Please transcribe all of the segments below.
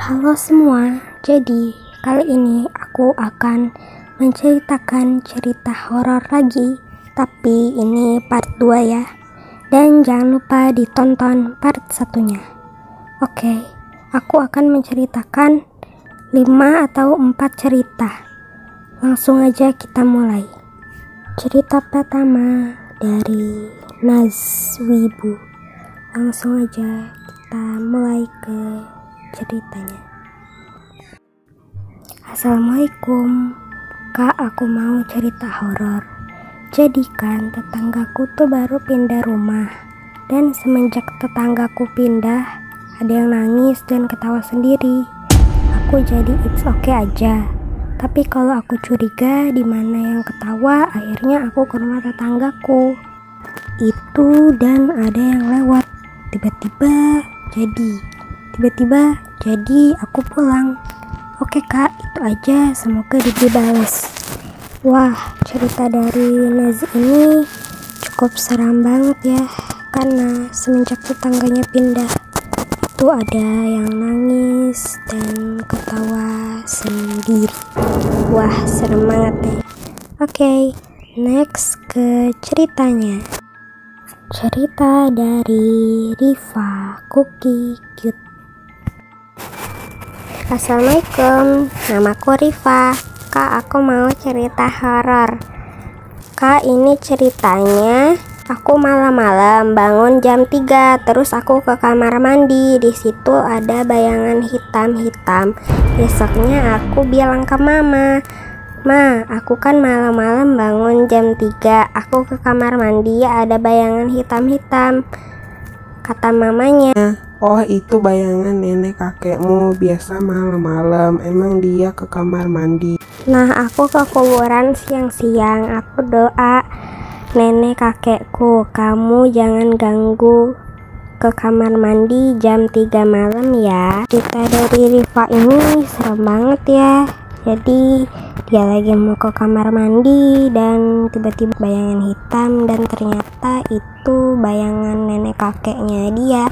Halo semua, jadi kali ini aku akan menceritakan cerita horor lagi, tapi ini part 2 ya. Dan jangan lupa ditonton part 1-nya. Oke, aku akan menceritakan 5 atau 4 cerita. Langsung aja kita mulai. Cerita pertama dari Nazwibu. Langsung aja kita mulai ke ceritanya. Assalamualaikum Kak, aku mau cerita horor. Jadi kan tetanggaku tuh baru pindah rumah, dan semenjak tetanggaku pindah, ada yang nangis dan ketawa sendiri. Aku jadi it's okay aja. Tapi kalau aku curiga di mana yang ketawa, akhirnya aku ke rumah tetanggaku itu dan ada yang lewat. Tiba-tiba jadi aku pulang. Oke Kak, itu aja, semoga diberi balas. Wah, cerita dari Naz ini cukup seram banget ya, karena semenjak tetangganya pindah itu ada yang nangis dan ketawa sendiri. Wah, serem banget deh. Oke, next ke ceritanya. Cerita dari Riva Cookie Cute. Assalamualaikum, namaku Riva. Kak, aku mau cerita horor. Kak, ini ceritanya aku malam-malam bangun jam 3, terus aku ke kamar mandi. Di situ ada bayangan hitam-hitam. Besoknya aku bilang ke mama, "Ma, aku kan malam-malam bangun jam 3, aku ke kamar mandi, ada bayangan hitam-hitam." Kata mamanya, "Oh, itu bayangan nenek kakekmu, biasa malam-malam emang dia ke kamar mandi." Nah, aku ke kuburan siang-siang, aku doa, "Nenek kakekku, kamu jangan ganggu ke kamar mandi jam 3 malam ya." Cerita dari Riva ini serem banget ya. Jadi dia lagi mau ke kamar mandi dan tiba-tiba bayangan hitam, dan ternyata itu bayangan nenek kakeknya dia.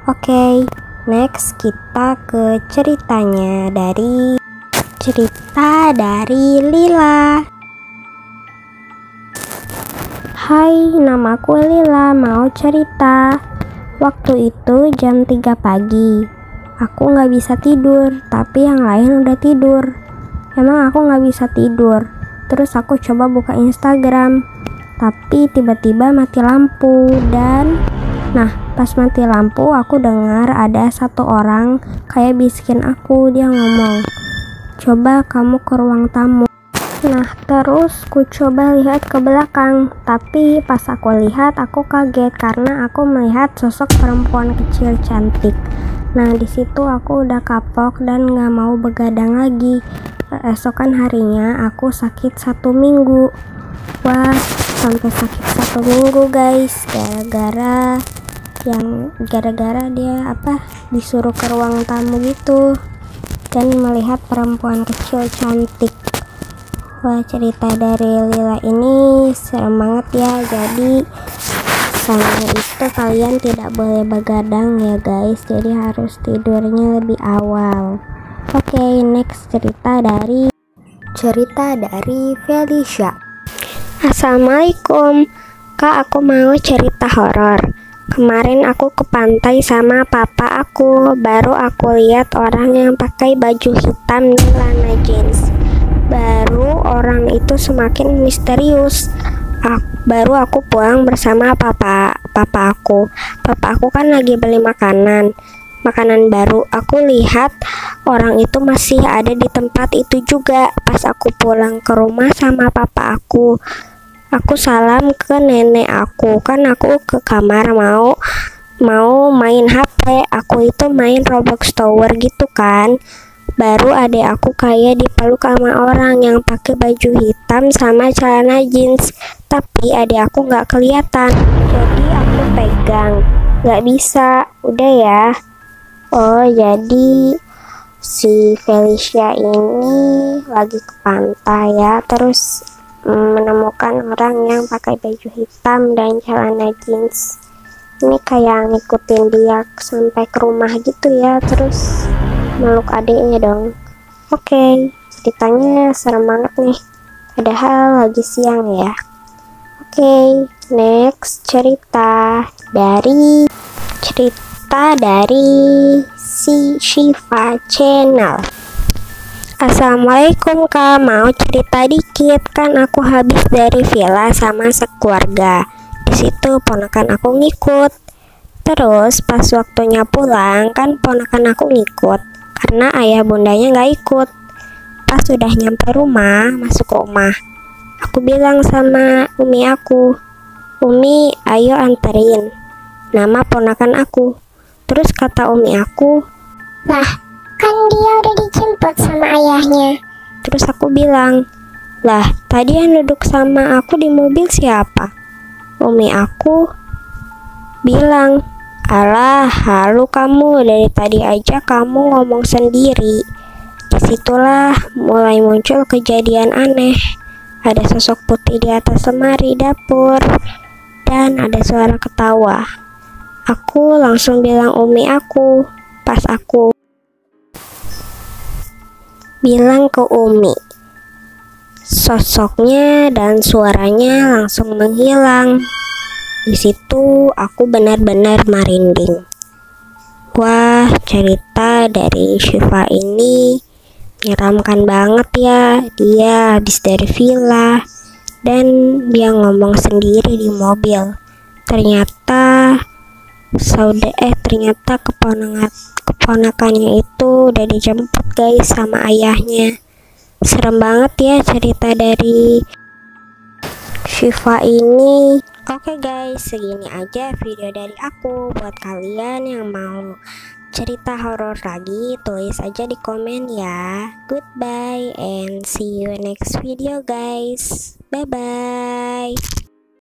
Oke, next kita ke ceritanya dari Lila. Hai, namaku Lila, mau cerita. Waktu itu jam 3 pagi. Aku gak bisa tidur, tapi yang lain udah tidur. Emang aku gak bisa tidur. Terus aku coba buka Instagram, tapi tiba-tiba mati lampu. Dan pas mati lampu aku dengar ada satu orang kayak bisikin aku. Dia ngomong, "Coba kamu ke ruang tamu." Nah, terus ku coba lihat ke belakang, tapi pas aku lihat aku kaget karena aku melihat sosok perempuan kecil cantik. Nah, di situ aku udah kapok dan gak mau begadang lagi. Esokan harinya aku sakit 1 minggu. Wah, sampai sakit 1 minggu guys, gara-gara dia disuruh ke ruang tamu gitu dan melihat perempuan kecil cantik. Wah, cerita dari Lila ini serem banget ya. Jadi sama itu kalian tidak boleh begadang ya guys, jadi harus tidurnya lebih awal. Oke, next cerita dari Felicia. Assalamualaikum Kak, aku mau cerita horor. Kemarin aku ke pantai sama papa aku. Baru aku lihat orang yang pakai baju hitam dan celana jeans. Baru orang itu semakin misterius. Baru aku pulang bersama papa aku. Papa aku kan lagi beli makanan baru. Aku lihat orang itu masih ada di tempat itu juga. Pas aku pulang ke rumah sama papa aku salam ke nenek aku. Kan aku ke kamar mau main HP. Aku itu main Roblox Tower gitu kan. Baru adek aku kayak dipeluk sama orang yang pakai baju hitam sama celana jeans. Tapi adek aku nggak kelihatan. Jadi aku pegang, nggak bisa. Udah ya. Oh, jadi si Felicia ini lagi ke pantai ya, terus menemukan orang yang pakai baju hitam dan celana jeans. Ini kayak ngikutin dia sampai ke rumah gitu ya. Terus meluk adiknya dong. Oke, ceritanya serem banget nih. Padahal lagi siang ya. Oke, next cerita dari si Shiva Channel. Assalamualaikum kak, mau cerita dikit. Kan aku habis dari villa sama sekeluarga. Di situ ponakan aku ngikut. Terus pas waktunya pulang kan ponakan aku ngikut karena ayah bundanya nggak ikut. Pas sudah nyampe rumah, masuk rumah, aku bilang sama umi aku, "Umi, ayo anterin." Nama ponakan aku. Terus kata umi aku, "Lah, kan dia udah dijemput sama ayahnya." terus aku bilang, "Lah, tadi yang duduk sama aku di mobil siapa?" Umi aku bilang, "Alah, halu kamu, dari tadi aja kamu ngomong sendiri." Disitulah mulai muncul kejadian aneh. Ada sosok putih di atas lemari dapur dan ada suara ketawa. Aku langsung bilang umi aku. Pas aku bilang ke umi, sosoknya dan suaranya langsung menghilang. Di situ aku benar-benar merinding. Wah, cerita dari Shiva ini menyeramkan banget ya. Dia habis dari villa dan dia ngomong sendiri di mobil. Ternyata keponakannya itu udah dijemput guys sama ayahnya. Serem banget ya cerita dari Shiva ini. Oke guys, segini aja video dari aku. Buat kalian yang mau cerita horor lagi, tulis aja di komen ya. Goodbye and see you next video guys. Bye bye.